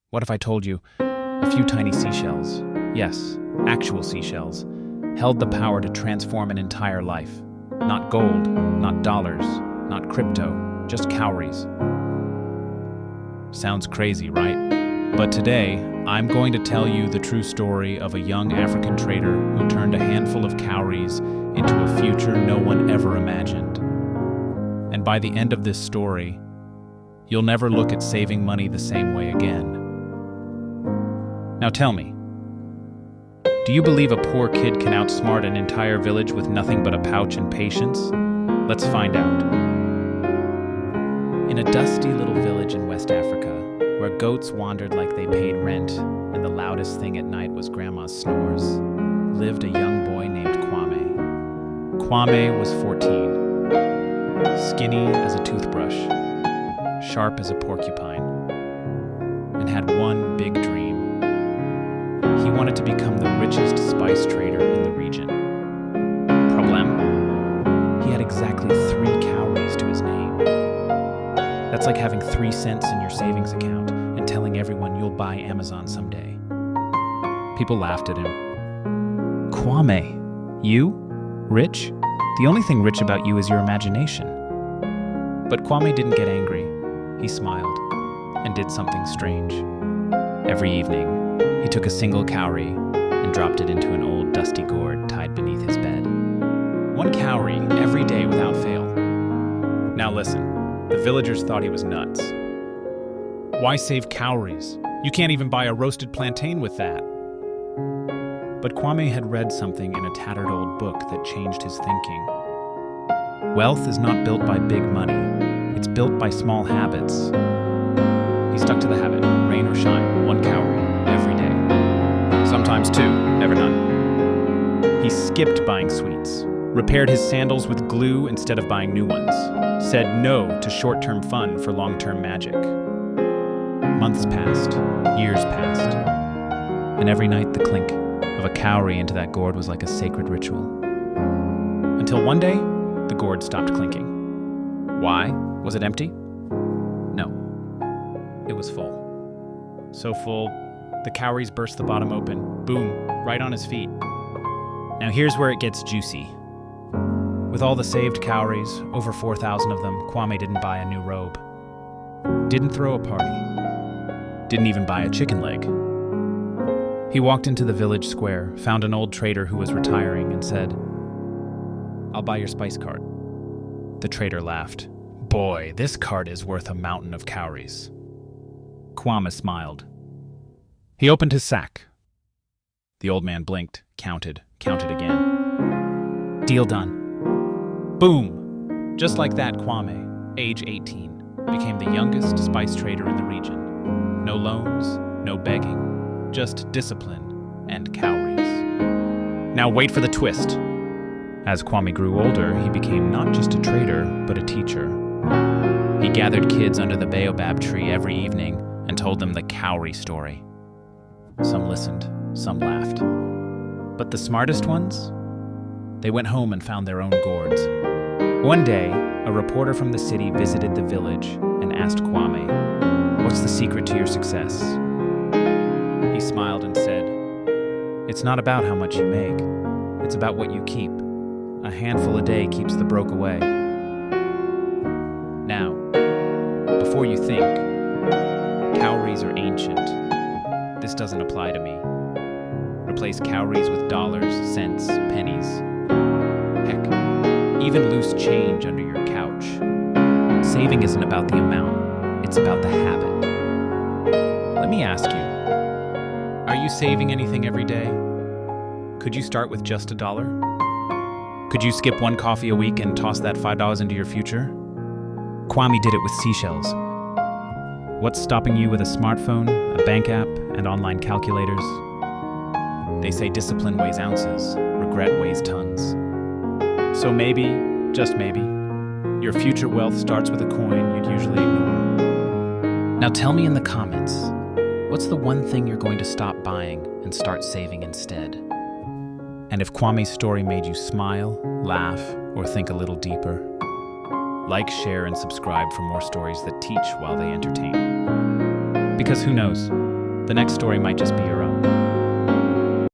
What if I told you a few tiny seashells, yes, actual seashells, held the power to transform an entire life? Not gold, not dollars, not crypto, just cowries. Sounds crazy, right? But today, I'm going to tell you the true story of a young African trader who turned a handful of cowries into a future no one ever imagined. And by the end of this story, you'll never look at saving money the same way again. Now tell me, do you believe a poor kid can outsmart an entire village with nothing but a pouch and patience? Let's find out. In a dusty little village in West Africa, where goats wandered like they paid rent and the loudest thing at night was Grandma's snores, lived a young boy named Kwame. Kwame was 14, skinny as a toothbrush, sharp as a porcupine, and had one big dream. He wanted to become the richest spice trader in the region. Problem? He had exactly 3 cowries to his name. That's like having 3 cents in your savings account and telling everyone you'll buy Amazon someday. People laughed at him. Kwame, you? Rich? The only thing rich about you is your imagination. But Kwame didn't get angry. He smiled and did something strange. Every evening, he took a single cowrie and dropped it into an old dusty gourd tied beneath his bed. 1 cowrie every day without fail. Now listen, the villagers thought he was nuts. Why save cowries? You can't even buy a roasted plantain with that. But Kwame had read something in a tattered old book that changed his thinking. Wealth is not built by big money. It's built by small habits. He stuck to the habit, rain or shine, 1 cowrie every day. Sometimes 2, never none. He skipped buying sweets, repaired his sandals with glue instead of buying new ones, said no to short-term fun for long-term magic. Months passed, years passed, and every night the clink of a cowrie into that gourd was like a sacred ritual. Until one day, the gourd stopped clinking. Why? Was it empty? No. It was full. So full, the cowries burst the bottom open. Boom, right on his feet. Now here's where it gets juicy. With all the saved cowries, over 4,000 of them, Kwame didn't buy a new robe. Didn't throw a party. Didn't even buy a chicken leg. He walked into the village square, found an old trader who was retiring, and said, "I'll buy your spice cart." The trader laughed. "Boy, this cart is worth a mountain of cowries." Kwame smiled. He opened his sack. The old man blinked, counted again. Deal done. Boom! Just like that, Kwame, age 18, became the youngest spice trader in the region. No loans, no begging, just discipline and cowries. Now wait for the twist. As Kwame grew older, he became not just a trader, but a teacher. He gathered kids under the baobab tree every evening and told them the cowrie story. Some listened, some laughed. But the smartest ones? They went home and found their own gourds. One day, a reporter from the city visited the village and asked Kwame, "What's the secret to your success?" He smiled and said, "It's not about how much you make. It's about what you keep. A handful a day keeps the broke away." Now, before you think, cowries are ancient. This doesn't apply to me. Replace cowries with dollars, cents, pennies. Heck, even loose change under your couch. Saving isn't about the amount, it's about the habit. Let me ask you, are you saving anything every day? Could you start with just $1? Could you skip 1 coffee a week and toss that $5 into your future? Kwame did it with seashells. What's stopping you with a smartphone, a bank app, and online calculators? They say discipline weighs ounces, regret weighs tons. So maybe, just maybe, your future wealth starts with a coin you'd usually ignore. Now tell me in the comments, what's the one thing you're going to stop buying and start saving instead? And if Kwame's story made you smile, laugh, or think a little deeper, like, share, and subscribe for more stories that teach while they entertain. Because who knows? The next story might just be your own.